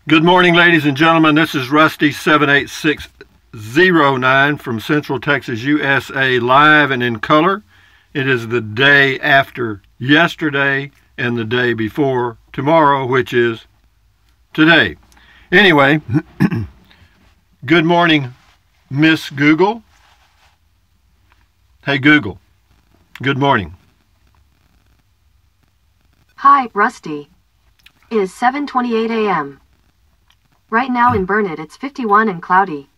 Good morning, ladies and gentlemen. This is Rusty 78609 from Central Texas, USA, live and in color. It is the day after yesterday and the day before tomorrow, which is today. Anyway, good morning, Miss Google. Hey, Google. Good morning. Hi, Rusty. It is 7:28 a.m. Right now in Burnett it's 51 and cloudy.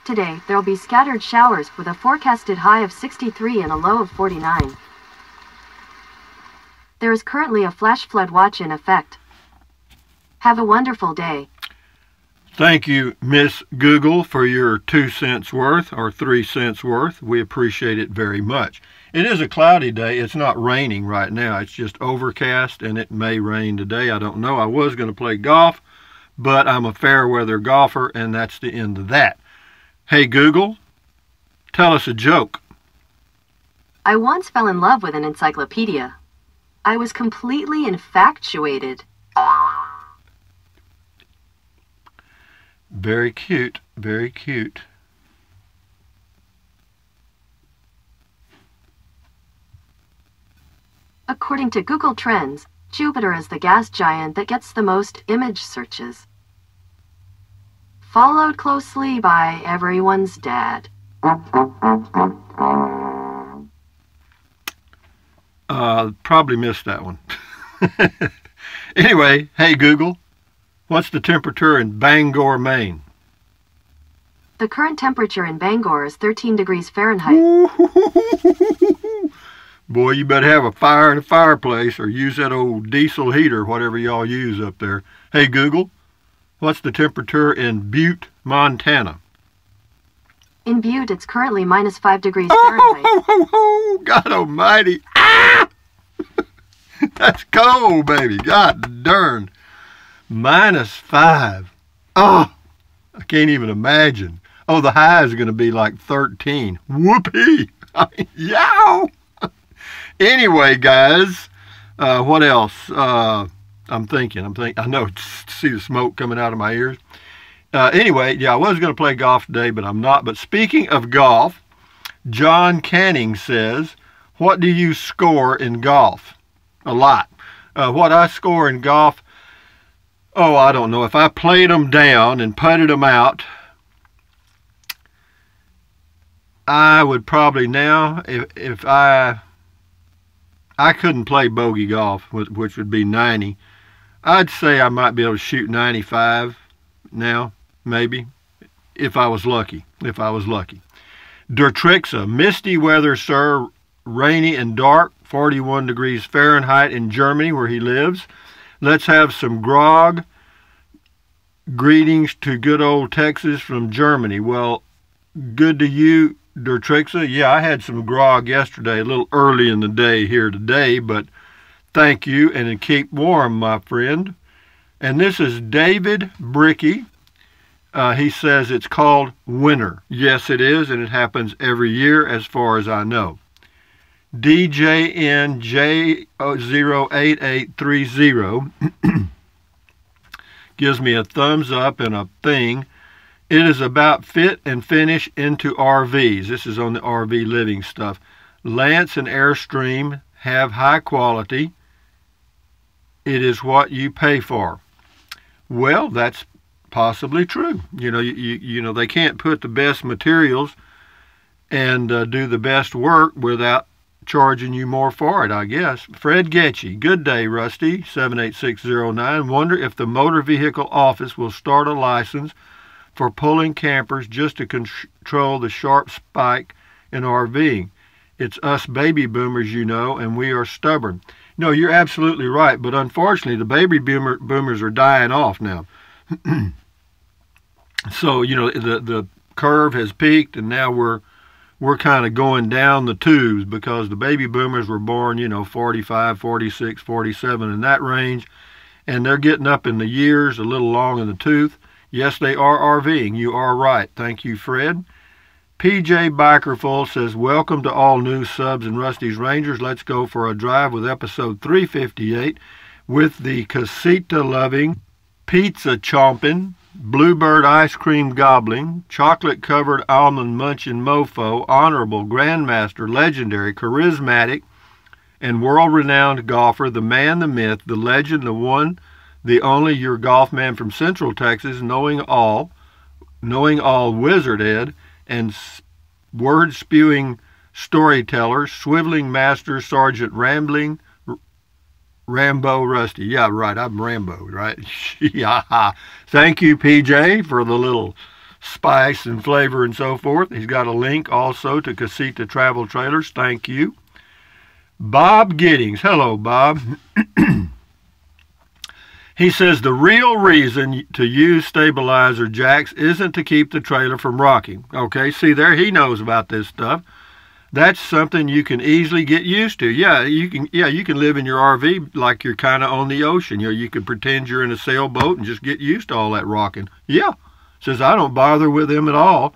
Today, there'll be scattered showers with a forecasted high of 63 and a low of 49. There is currently a flash flood watch in effect. Have a wonderful day. Thank you, Miss Google, for your 2 cents worth or 3 cents worth. We appreciate it very much. It is a cloudy day. It's not raining right now. It's just overcast, and it may rain today. I don't know. I was going to play golf, but I'm a fair weather golfer, and that's the end of that. Hey, Google, tell us a joke. I once fell in love with an encyclopedia. I was completely infatuated. Very cute, very cute. According to Google Trends, Jupiter is the gas giant that gets the most image searches. Followed closely by everyone's dad. Probably missed that one. Anyway, hey Google, what's the temperature in Bangor, Maine? The current temperature in Bangor is 13 degrees Fahrenheit. Boy, you better have a fire in the fireplace or use that old diesel heater, whatever y'all use up there. Hey Google, what's the temperature in Butte, Montana? In Butte, it's currently minus 5 degrees Fahrenheit. Oh, God almighty. Ah! That's cold, baby. God darn. -5. Oh, I can't even imagine. Oh, the high is going to be like 13. Whoopee. I mean, yow. Anyway, guys, what else? I'm thinking. I know, see the smoke coming out of my ears. Anyway, yeah, I was going to play golf today, but I'm not. But speaking of golf, John Canning says, what do you score in golf? A lot. What I score in golf, oh, I don't know. If I played them down and putted them out, I would probably now, if I couldn't play bogey golf, which would be 90. I'd say I might be able to shoot 95 now, maybe, if I was lucky. Dertrixa, misty weather, sir, rainy and dark, 41 degrees Fahrenheit in Germany, where he lives. Let's have some grog. Greetings to good old Texas from Germany. Well, good to you, Dertrixa. Yeah, I had some grog yesterday, a little early in the day here today, but thank you, and keep warm, my friend. And this is David Bricky. He says it's called winter. Yes, it is, and it happens every year as far as I know. DJNJ08830 gives me a thumbs up and a thing. It is about fit and finish into RVs. This is on the RV living stuff. Lance and Airstream have high quality. It is what you pay for. Well, that's possibly true. You know, they can't put the best materials and do the best work without charging you more for it, I guess. Fred Getchy, good day, Rusty, 78609. Wonder if the Motor Vehicle Office will start a license for pulling campers just to control the sharp spike in RVing. It's us baby boomers, you know, and we are stubborn. No, you're absolutely right, but unfortunately the baby boomers are dying off now. So, you know, the curve has peaked, and now we're kind of going down the tubes because the baby boomers were born, you know, 45, 46, 47, in that range, and they're getting up in the years, a little long in the tooth. Yes, they are RVing. You are right. Thank you, Fred. PJ Bikerful says, welcome to all new subs and Rusty's Rangers. Let's go for a drive with episode 358 with the casita-loving pizza chomping, bluebird ice cream gobbling, chocolate-covered almond munching mofo, honorable, grandmaster, legendary, charismatic, and world-renowned golfer, the man, the myth, the legend, the one, the only, your golf man from Central Texas, knowing all Wizard Ed, and word-spewing storyteller, swiveling master, Sergeant Rambo Rusty. Yeah, right, I'm Rambo, right? Yeah. Thank you, PJ, for the little spice and flavor and so forth. He's got a link also to Casita Travel Trailers. Thank you. Bob Giddings. Hello, Bob. He says the real reason to use stabilizer jacks isn't to keep the trailer from rocking. Okay, see there, he knows about this stuff. That's something you can easily get used to. Yeah, you can live in your RV like you're kind of on the ocean. You can pretend you're in a sailboat and just get used to all that rocking. Yeah, says I don't bother with them at all.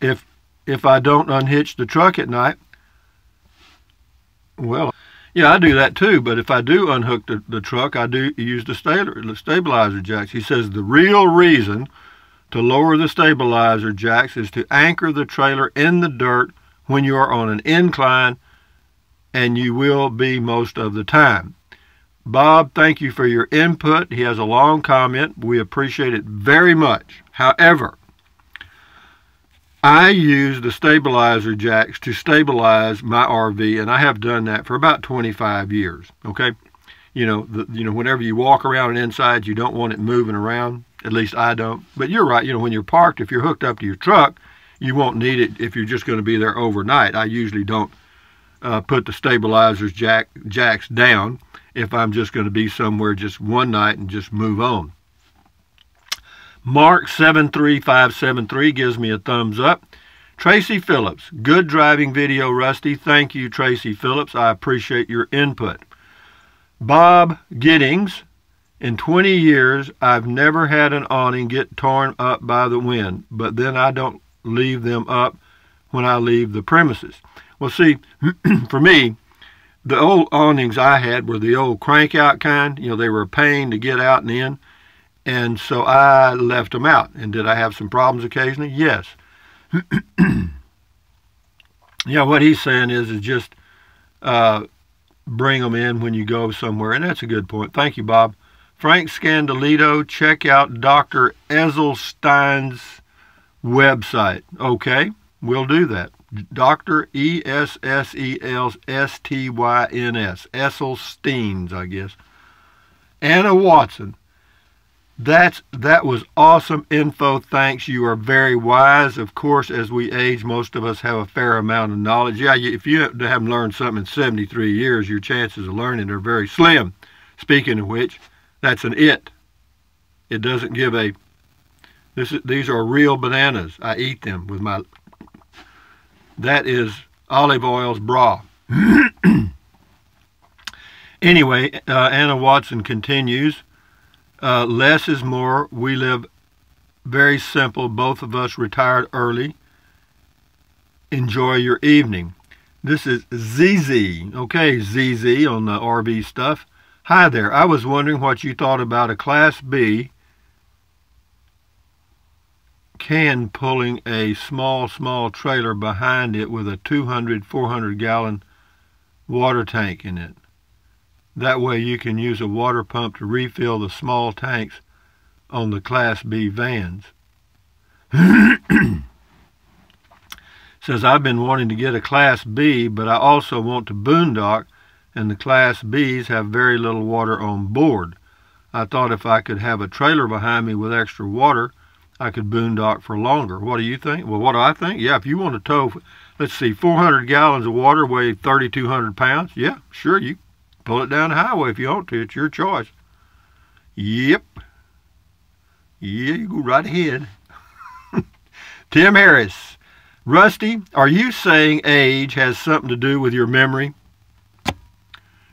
If I don't unhitch the truck at night, well, yeah, I do that too, but if I do unhook the truck, I do use the stabilizer jacks. He says the real reason to lower the stabilizer jacks is to anchor the trailer in the dirt when you are on an incline, and you will be most of the time. Bob, thank you for your input. He has a long comment. We appreciate it very much. However, I use the stabilizer jacks to stabilize my RV, and I have done that for about 25 years, okay? Whenever you walk around and inside, you don't want it moving around. At least I don't. But you're right, when you're parked, if you're hooked up to your truck, you won't need it if you're just going to be there overnight. I usually don't put the stabilizers jacks down if I'm just going to be somewhere just one night and just move on. Mark73573 gives me a thumbs up. Tracy Phillips, good driving video, Rusty. Thank you, Tracy Phillips. I appreciate your input. Bob Giddings, in 20 years, I've never had an awning get torn up by the wind, but then I don't leave them up when I leave the premises. Well, see, for me, the old awnings I had were the old crank out kind. They were a pain to get out and in. And so I left them out. And did I have some problems occasionally? Yes. Yeah, what he's saying is just bring them in when you go somewhere. And that's a good point. Thank you, Bob. Frank Scandalito, check out Dr. Esselstyn's website. Okay, we'll do that. Dr. Esselstyns, Esselstyn's, I guess. Anna Watson. That was awesome info. Thanks. You are very wise. Of course, as we age, most of us have a fair amount of knowledge. Yeah, if you haven't learned something in 73 years, your chances of learning are very slim. Speaking of which, that's an it. It doesn't give a... These are real bananas. I eat them with my... That is olive oil's bra. Anyway, Anna Watson continues. Less is more. We live very simple. Both of us retired early. Enjoy your evening. This is ZZ. Okay, ZZ on the RV stuff. Hi there. I was wondering what you thought about a Class B can pulling a small trailer behind it with a 400 gallon water tank in it. That way you can use a water pump to refill the small tanks on the Class B vans. Says, I've been wanting to get a Class B, but I also want to boondock, and the Class Bs have very little water on board. I thought if I could have a trailer behind me with extra water, I could boondock for longer. What do you think? Well, what do I think? Yeah, if you want to tow, let's see, 400 gallons of water weigh 3,200 pounds. Yeah, sure, you pull it down the highway if you want to. It's your choice. Yep. Yeah, you go right ahead. Tim Harris. Rusty, are you saying age has something to do with your memory?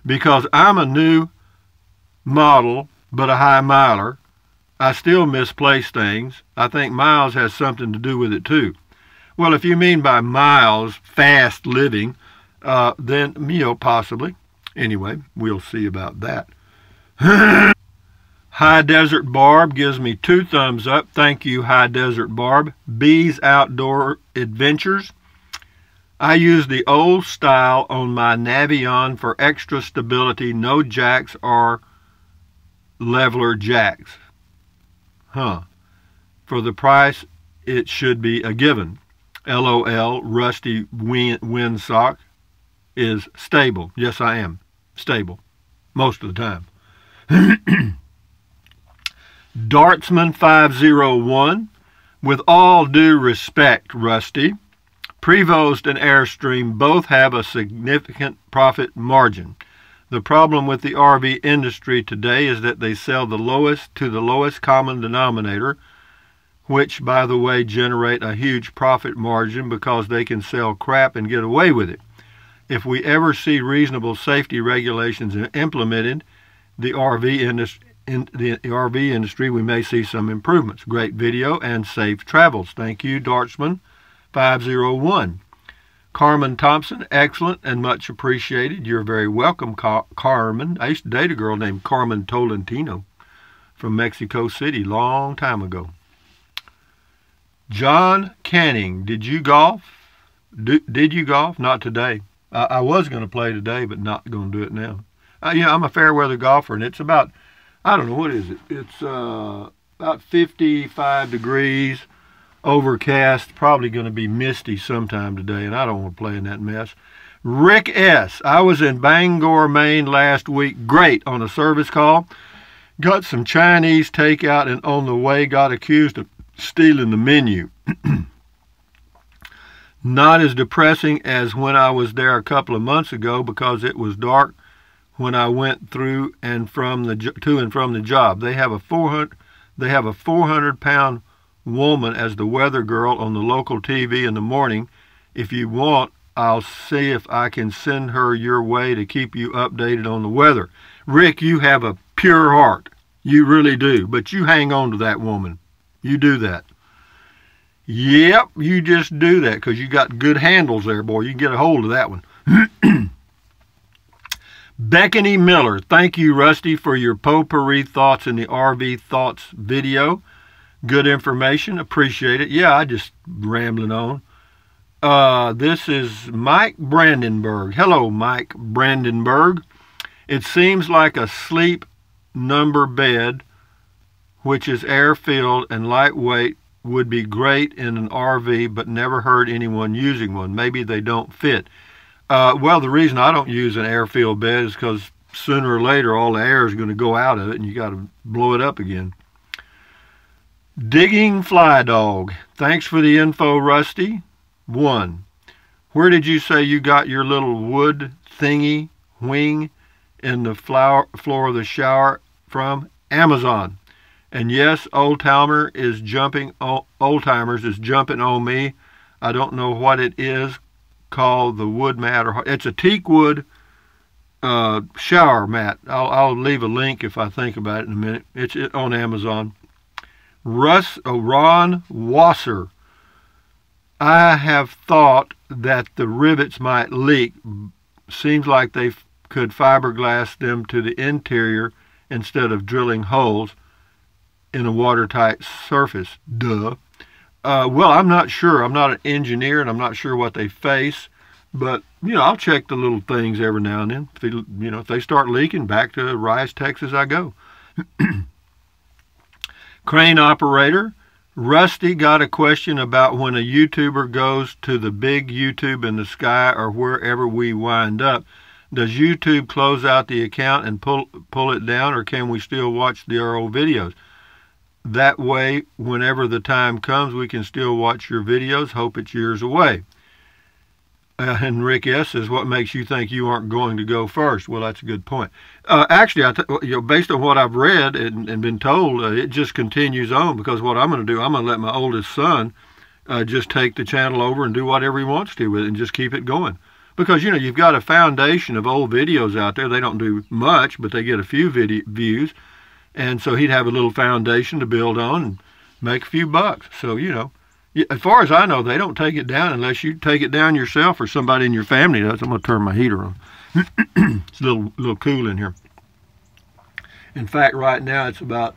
Because I'm a new model, but a high miler. I still misplace things. I think miles has something to do with it too. Well, if you mean by miles, fast living, then, possibly. Anyway, we'll see about that. High Desert Barb gives me 2 thumbs up. Thank you, High Desert Barb. Bees Outdoor Adventures. I use the old style on my Navion for extra stability. No jacks or leveler jacks. For the price, it should be a given. LOL, Rusty Windsock is stable. Yes, I am stable most of the time. Dartsman 501, with all due respect, Rusty, Prevost and Airstream both have a significant profit margin. The problem with the RV industry today is that they sell the lowest to the lowest common denominator, which, by the way, generate a huge profit margin because they can sell crap and get away with it. If we ever see reasonable safety regulations implemented, the RV industry, we may see some improvements. Great video and safe travels. Thank you, Dartsman 501. Carmen Thompson, excellent and much appreciated. You're very welcome, Carmen. I used to date a girl named Carmen Tolentino from Mexico City long time ago. John Canning, did you golf? Did you golf? Not today. I was going to play today, but not going to do it now. I'm a fair weather golfer, and it's about, I don't know, what is it? It's about 55 degrees, overcast, probably going to be misty sometime today, and I don't want to play in that mess. Rick S., I was in Bangor, Maine last week. Great on a service call. Got some Chinese takeout, and on the way got accused of stealing the menu. Not as depressing as when I was there a couple of months ago because it was dark when I went through and from the to and from the job. They have a 400-pound woman as the weather girl on the local TV in the morning. If you want, I'll see if I can send her your way to keep you updated on the weather. Rick, you have a pure heart. You really do. But you hang on to that woman. You do that. Yep, you just do that because you got good handles there, boy. You can get a hold of that one. Beckany Miller, thank you, Rusty, for your potpourri thoughts in the RV Thoughts video. Good information. Appreciate it. Yeah, I just rambling on. This is Mike Brandenburg. Hello, Mike Brandenburg. It seems like a sleep number bed, which is air-filled and lightweight, would be great in an RV, but never heard anyone using one. Maybe they don't fit. Well, the reason I don't use an air-filled bed is because sooner or later all the air is going to go out of it and you got to blow it up again. Digging Fly Dog. Thanks for the info, Rusty. 1. Where did you say you got your little wood thingy wing in the floor of the shower from? Amazon. And yes, Oldtimers is jumping on me. I don't know what it is called, the wood mat, or it's a teak wood shower mat. I'll leave a link if I think about it in a minute. It's on Amazon. Ron Wasser. I have thought that the rivets might leak. Seems like they could fiberglass them to the interior instead of drilling holes in a watertight surface. Duh. Well, I'm not sure. I'm not an engineer, and I'm not sure what they face. But, I'll check the little things every now and then. If they start leaking, back to Rice, Texas I go. Crane operator. Rusty got a question about when a YouTuber goes to the big YouTube in the sky or wherever we wind up. Does YouTube close out the account and pull it down, or can we still watch the old videos? That way, whenever the time comes, we can still watch your videos. Hope it's years away. And Rick S. says, what makes you think you aren't going to go first? Well, that's a good point. Actually, based on what I've read and been told, it just continues on, because what I'm going to do, I'm going to let my oldest son just take the channel over and do whatever he wants to with it and just keep it going. Because, you've got a foundation of old videos out there. They don't do much, but they get a few views. And so he'd have a little foundation to build on and make a few bucks. So, as far as I know, they don't take it down unless you take it down yourself or somebody in your family does. I'm going to turn my heater on. It's a little cool in here. In fact, right now it's about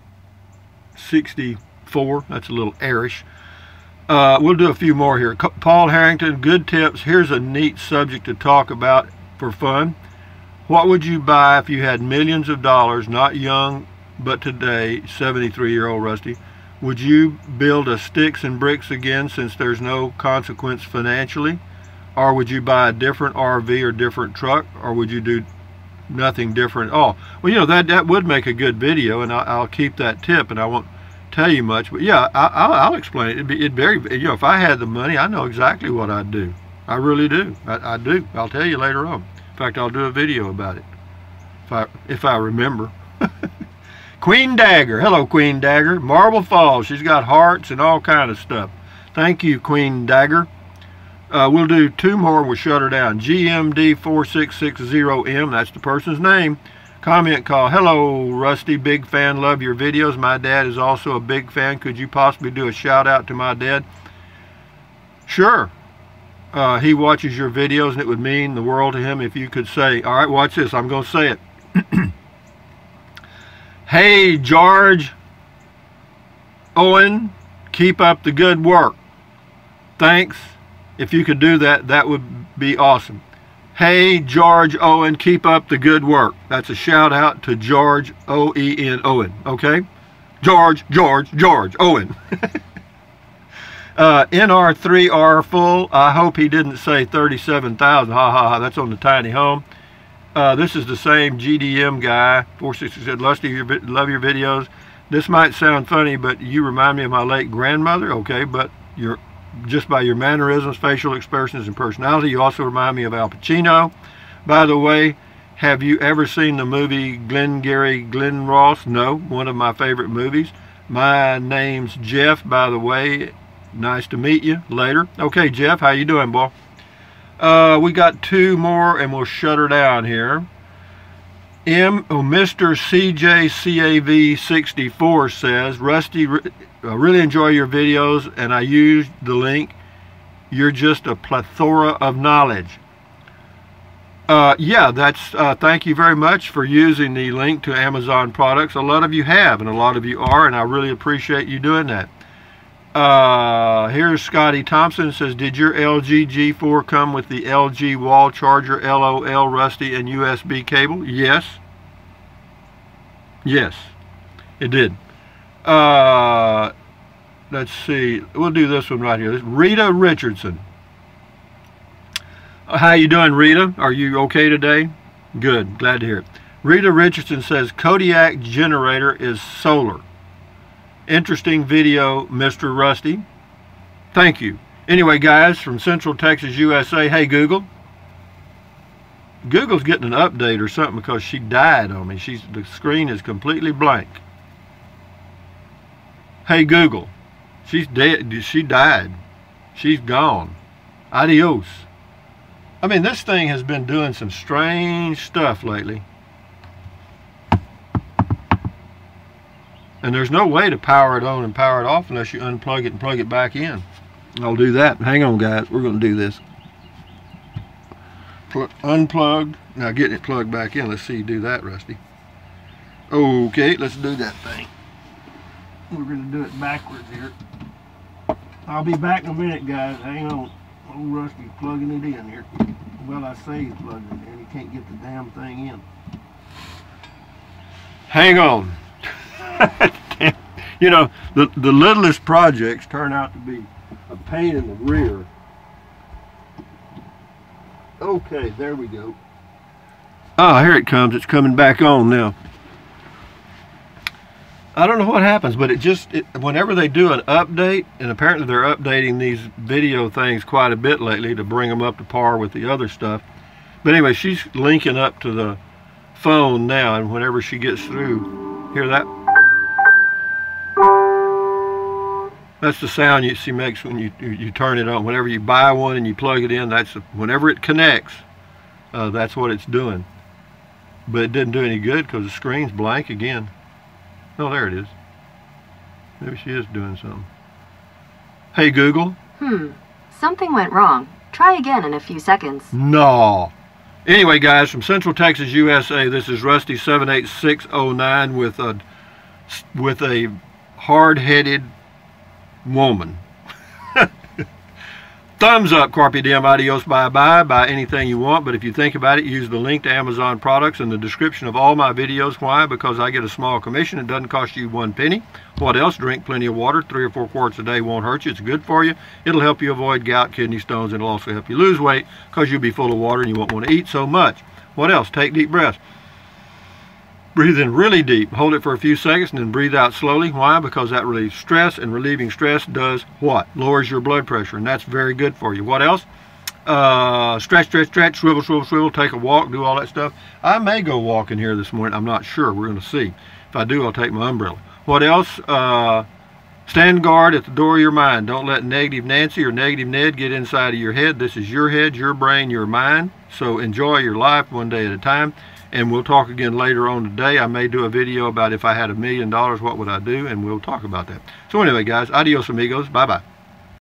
64. That's a little airish. We'll do a few more here. Paul Harrington, good tips. Here's a neat subject to talk about for fun. What would you buy if you had millions of dollars, not young, but today, 73-year-old Rusty? Would you build a sticks and bricks again since there's no consequence financially? Or would you buy a different RV or different truck? Or would you do nothing different at all? Well, you know, that would make a good video, and I'll keep that tip, and I won't tell you much. But yeah, I'll explain it. It'd very, you know, if I had the money, I know exactly what I'd do. I really do. I do. I'll tell you later on. In fact, I'll do a video about it if I remember. Queen Dagger. Hello, Queen Dagger. Marble Falls. She's got hearts and all kind of stuff. Thank you, Queen Dagger. We'll do two more and we'll shut her down. GMD4660M. That's the person's name. Comment call. Hello, Rusty. Big fan. Love your videos. My dad is also a big fan. Could you possibly do a shout out to my dad? Sure. He watches your videos and it would mean the world to him if you could say, all right, watch this. I'm going to say it. Hey, George Owen, keep up the good work. Thanks. If you could do that, that would be awesome. Hey, George Owen, keep up the good work. That's a shout out to George O-E-N Owen, okay? George Owen. NR3R full. I hope he didn't say 37,000. Ha ha ha. That's on the tiny home. This is the same GDM guy. 460 said, Lusty, love your videos. This might sound funny, but you remind me of my late grandmother. Okay, but you're just by your mannerisms, facial expressions, and personality. You also remind me of Al Pacino. By the way, have you ever seen the movie Glengarry Glen Ross? No, one of my favorite movies. My name's Jeff, by the way. Nice to meet you. Later. Okay, Jeff, how you doing, boy? We got two more and we'll shut her down here. Mr. CJCAV64 says, Rusty, I really enjoy your videos and I used the link. You're just a plethora of knowledge. Yeah, that's thank you very much for using the link to Amazon products. A lot of you have and a lot of you are, and I really appreciate you doing that. Here's Scotty Thompson. Says, did your LG G4 come with the LG wall charger, LOL, Rusty, and USB cable? Yes. Yes, it did. Let's see. We'll do this one right here. This is Rita Richardson. How you doing, Rita? Are you okay today? Good. Glad to hear it. Rita Richardson says, Kodiak generator is solar. Interesting video, Mr. Rusty. Thank you. Anyway, guys, from Central Texas, USA, hey, Google. Google's getting an update or something because she died on me. The screen is completely blank. Hey, Google. She's dead. She died. She's gone. Adios. I mean, this thing has been doing some strange stuff lately. And there's no way to power it on and power it off unless you unplug it and plug it back in. I'll do that. Hang on, guys. We're going to do this. Unplugged. Now getting it plugged back in. Let's see you do that, Rusty. Okay, let's do that thing. We're going to do it backwards here. I'll be back in a minute, guys. Hang on. Old Rusty's plugging it in here. Well, I say he's plugging it in. He can't get the damn thing in. Hang on. You know, the littlest projects turn out to be a pain in the rear. Okay, there we go. Ah, here it comes. It's coming back on now. I don't know what happens, but whenever they do an update, and apparently they're updating these video things quite a bit lately to bring them up to par with the other stuff. But anyway, she's linking up to the phone now, and whenever she gets through, hear that? That's the sound she makes when you turn it on. Whenever you buy one and you plug it in, whenever it connects, that's what it's doing. But it didn't do any good because the screen's blank again. Oh, there it is. Maybe she is doing something. Hey, Google. Something went wrong. Try again in a few seconds. No. Anyway, guys, from Central Texas, USA, this is Rusty 78609 with a hard-headed woman. Thumbs up, Carpe Diem, adios, bye-bye. Buy anything you want, but if you think about it, use the link to Amazon products in the description of all my videos. Why? Because I get a small commission. It doesn't cost you 1 penny. What else? Drink plenty of water. 3 or 4 quarts a day won't hurt you. It's good for you. It'll help you avoid gout, kidney stones, and it'll also help you lose weight because you'll be full of water and you won't want to eat so much. What else? Take deep breaths. Breathe in really deep, hold it for a few seconds, and then breathe out slowly. Why? Because that relieves stress, and relieving stress does what? Lowers your blood pressure, and that's very good for you. What else? Stretch, stretch, stretch, swivel, swivel, swivel, take a walk, do all that stuff. I may go walking here this morning. I'm not sure. We're going to see. If I do, I'll take my umbrella. What else? Stand guard at the door of your mind. Don't let negative Nancy or negative Ned get inside of your head. This is your head, your brain, your mind. So enjoy your life one day at a time. And we'll talk again later on today. I may do a video about if I had $1 million, what would I do? And we'll talk about that. So anyway, guys, adios amigos. Bye-bye.